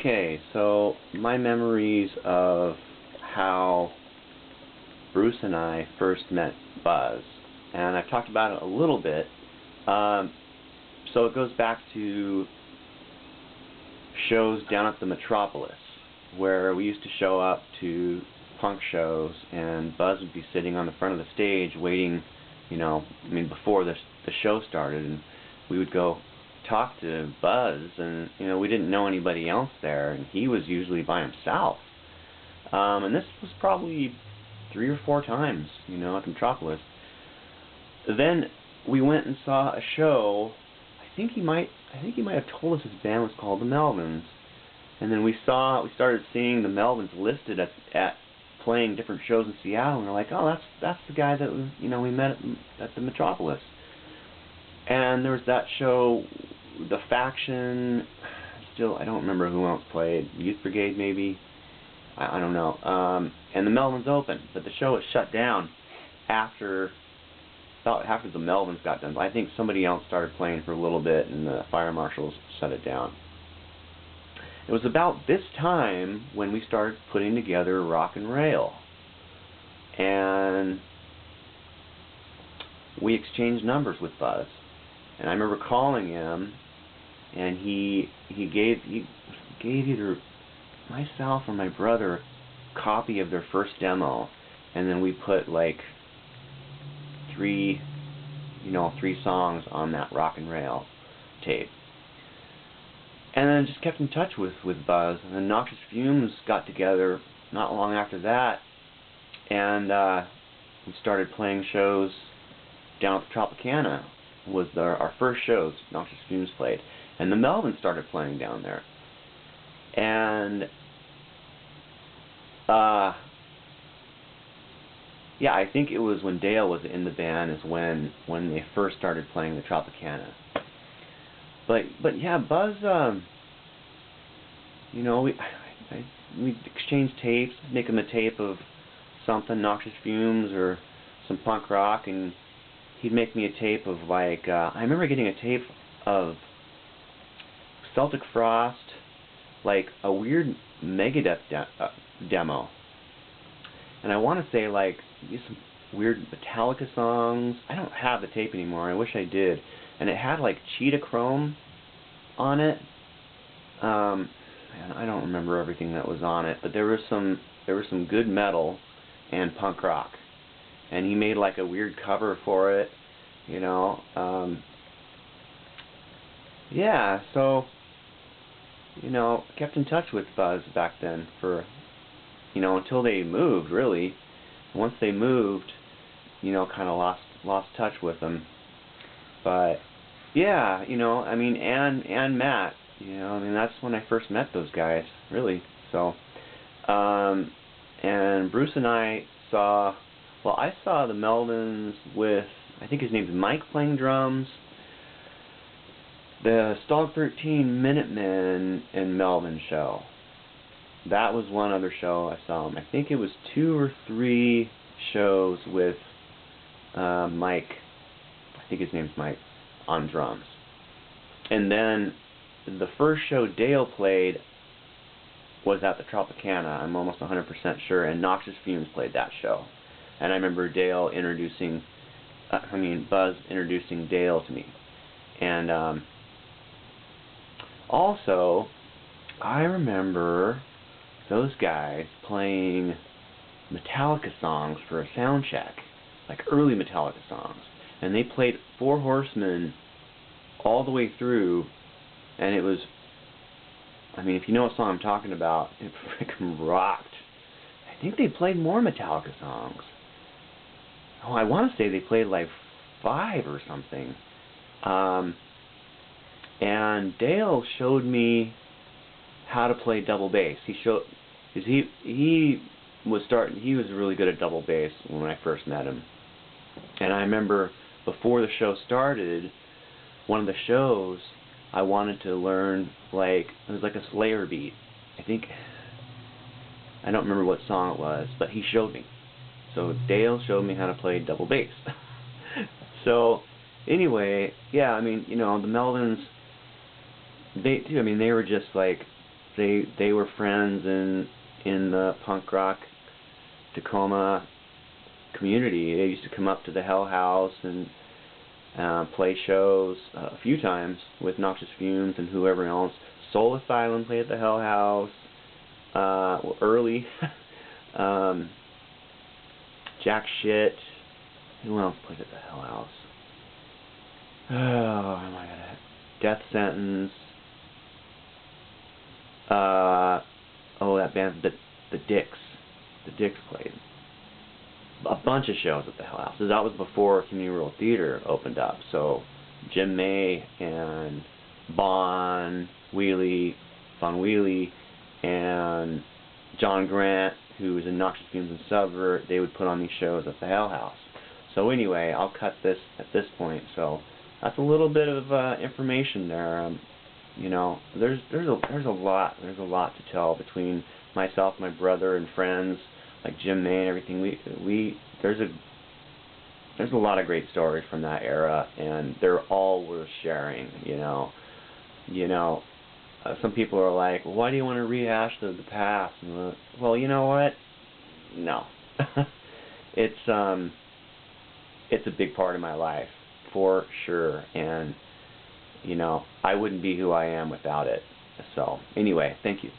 Okay, so my memories of how Bruce and I first met Buzz, and I've talked about it a little bit. So it goes back to shows down at the Metropolis, where we used to show up to punk shows, and Buzz would be sitting on the front of the stage waiting, before the show started, and we would go talk to Buzz, and we didn't know anybody else there, and he was usually by himself. And this was probably 3 or 4 times, at Metropolis. Then we went and saw a show. I think he might have told us his band was called the Melvins. And then we started seeing the Melvins listed at playing different shows in Seattle, and we're like, oh, that's the guy that we met at the Metropolis. And there was that show, The Faction. I don't remember who else played. Youth Brigade, maybe. I don't know. And the Melvins opened, but the show was shut down after the Melvins got done. I think somebody else started playing for a little bit, and the fire marshals shut it down. It was about this time when we started putting together Rock and Rail, and we exchanged numbers with Buzz. And I remember calling him, and he gave either myself or my brother a copy of their first demo, and then we put like three songs on that Rock and Rail tape. And then just kept in touch with Buzz. And then Noxious Fumes got together not long after that, and we started playing shows down at the Tropicana. Was our first shows Noxious Fumes played, and the Melvins started playing down there. And yeah, I think it was when Dale was in the band is when they first started playing the Tropicana. But yeah, Buzz, we exchanged tapes, make him a tape of something, Noxious Fumes or some punk rock, and he'd make me a tape of like, I remember getting a tape of Celtic Frost, like a weird Megadeth demo. And I want to say like some weird Metallica songs. I don't have the tape anymore. I wish I did. And it had like Cheetah Chrome on it. And I don't remember everything that was on it, but there was some good metal and punk rock. And he made like a weird cover for it, yeah, so kept in touch with Buzz back then for until they moved, really. Once they moved, kind of lost touch with them. But yeah, and Matt, that's when I first met those guys, really. So and Bruce and I saw the Melvins with, I think his name's Mike, playing drums, the Stog 13 Minutemen and Melvin show. That was one other show I saw him. I think it was 2 or 3 shows with Mike, I think his name's Mike, on drums. And then the first show Dale played was at the Tropicana, I'm almost 100% sure, and Noxious Fumes played that show. And I remember Buzz introducing Dale to me. And also, I remember those guys playing Metallica songs for a sound check, like early Metallica songs. And they played Four Horsemen all the way through, and it was, if you know what song I'm talking about, it freaking rocked. I think they played more Metallica songs. Oh, I want to say they played like 5 or something. And Dale showed me how to play double bass. He was really good at double bass when I first met him. And I remember before the show started, one of the shows I wanted to learn, like, it was like a Slayer beat. I don't remember what song it was, but he showed me. So Dale showed me how to play double bass. So anyway, yeah, the Melvins, they were just like they were friends in the punk rock Tacoma community. They used to come up to the Hell House and play shows a few times with Noxious Fumes and whoever else. Soul Asylum played at the Hell House early. Jack Shit. Who else played at the Hell House? Oh my God. Death Sentence. That band, the Dicks. The Dicks played a bunch of shows at the Hell House. That was before Community Rural Theater opened up. So Jim May and Von Wheelie, and John Grant, who was in Noxious Fumes and Subvert, they would put on these shows at the Hell House. So anyway, I'll cut this at this point. So that's a little bit of information there. You know, there's a lot to tell between myself, my brother, and friends like Jim May and everything. There's a lot of great stories from that era, and they're all worth sharing. Some people are like, well, why do you want to rehash the past? Well, you know what? No, it's a big part of my life for sure, and I wouldn't be who I am without it. So anyway, thank you.